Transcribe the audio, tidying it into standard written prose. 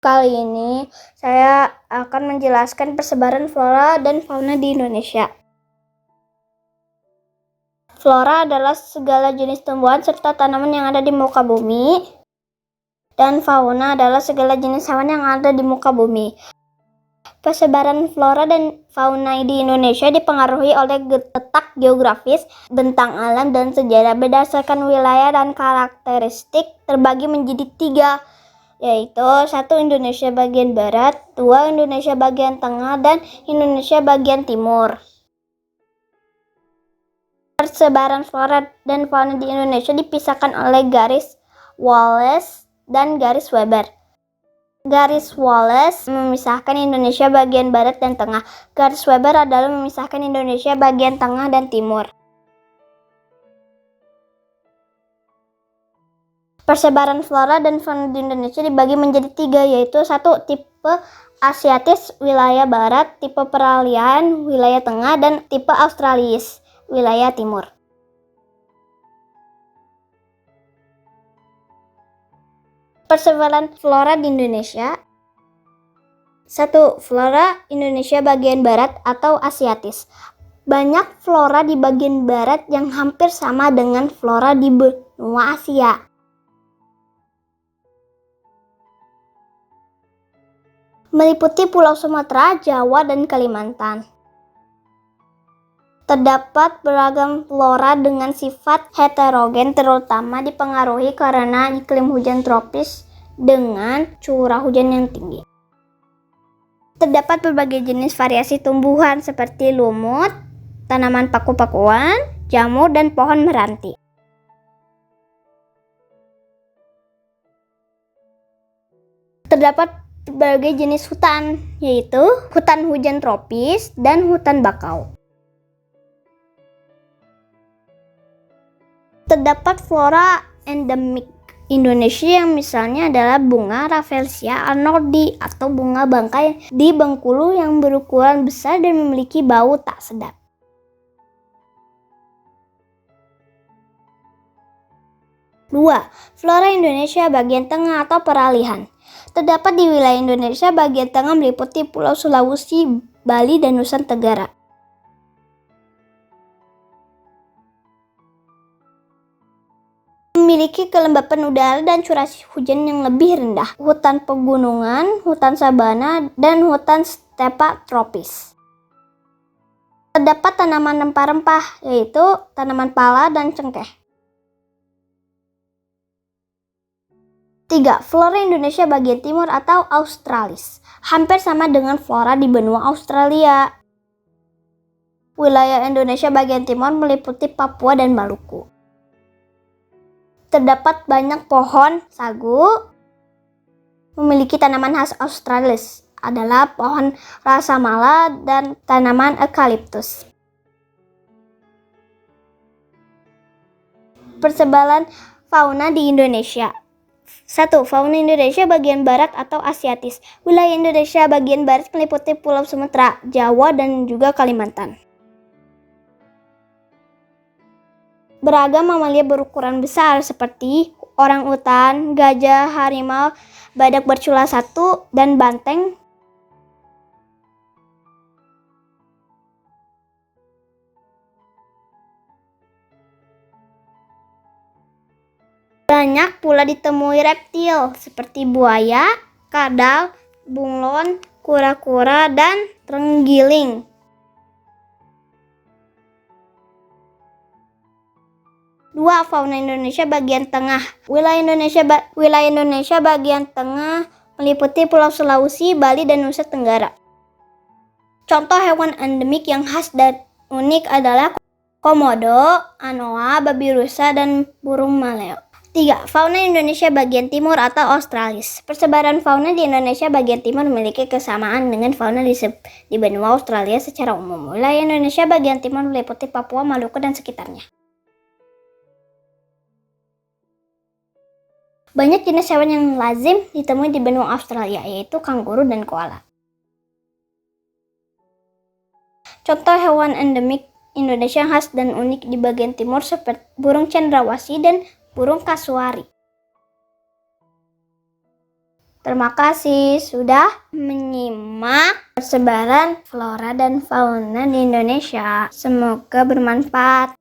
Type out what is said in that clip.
Kali ini saya akan menjelaskan persebaran flora dan fauna di Indonesia. Flora adalah segala jenis tumbuhan serta tanaman yang ada di muka bumi. Dan fauna adalah segala jenis hewan yang ada di muka bumi. Persebaran flora dan fauna di Indonesia dipengaruhi oleh letak geografis, bentang alam, dan sejarah. Berdasarkan wilayah dan karakteristik terbagi menjadi 3, yaitu 1 Indonesia bagian barat, 2 Indonesia bagian tengah, dan Indonesia bagian timur. Persebaran flora dan fauna di Indonesia dipisahkan oleh garis Wallace dan garis Weber. Garis Wallace memisahkan Indonesia bagian barat dan tengah. Garis Weber adalah memisahkan Indonesia bagian tengah dan timur. Persebaran flora dan fauna di Indonesia dibagi menjadi 3, yaitu 1 tipe Asiatis wilayah barat, tipe peralihan wilayah tengah, dan tipe Australis wilayah timur. Persebaran flora di Indonesia. 1. Flora Indonesia bagian barat atau Asiatis. Banyak flora di bagian barat yang hampir sama dengan flora di benua Asia. Meliputi Pulau Sumatera, Jawa, dan Kalimantan. Terdapat beragam flora dengan sifat heterogen, terutama dipengaruhi karena iklim hujan tropis dengan curah hujan yang tinggi. Terdapat berbagai jenis variasi tumbuhan seperti lumut, tanaman paku-pakuan, jamur, dan pohon meranti. Terdapat berbagai jenis hutan, yaitu hutan hujan tropis dan hutan bakau. Terdapat flora endemik Indonesia yang misalnya adalah bunga Rafflesia arnoldii atau bunga bangkai di Bengkulu yang berukuran besar dan memiliki bau tak sedap. Dua, flora Indonesia bagian tengah atau peralihan. Terdapat di wilayah Indonesia bagian tengah meliputi Pulau Sulawesi, Bali, dan Nusa Tenggara. Memiliki kelembapan udara dan curah hujan yang lebih rendah. Hutan pegunungan, hutan sabana, dan hutan stepa tropis. Terdapat tanaman rempah-rempah, yaitu tanaman pala dan cengkeh. 3. Flora Indonesia bagian timur atau Australis. Hampir sama dengan flora di benua Australia. Wilayah Indonesia bagian timur meliputi Papua dan Maluku. Terdapat banyak pohon sagu. Memiliki tanaman khas Australis adalah pohon rasamala dan tanaman eukaliptus. Persebaran fauna di Indonesia. 1. Fauna Indonesia bagian barat atau Asiatis. Wilayah Indonesia bagian barat meliputi Pulau Sumatera, Jawa, dan juga Kalimantan. Beragam mamalia berukuran besar seperti orangutan, gajah, harimau, badak bercula 1, dan banteng. Banyak pula ditemui reptil seperti buaya, kadal, bunglon, kura-kura, dan terenggiling. 2. Fauna Indonesia bagian tengah. Wilayah Indonesia bagian tengah meliputi Pulau Sulawesi, Bali, dan Nusa Tenggara. Contoh hewan endemik yang khas dan unik adalah komodo, anoa, babi rusa, dan burung maleo. 3. Fauna Indonesia bagian timur atau Australis. Persebaran fauna di Indonesia bagian timur memiliki kesamaan dengan fauna di benua Australia secara umum. Wilayah Indonesia bagian timur meliputi Papua, Maluku, dan sekitarnya. Banyak jenis hewan yang lazim ditemui di benua Australia, yaitu kanguru dan koala. Contoh hewan endemik Indonesia yang khas dan unik di bagian timur seperti burung cendrawasih dan burung kasuari. Terima kasih sudah menyimak persebaran flora dan fauna di Indonesia. Semoga bermanfaat.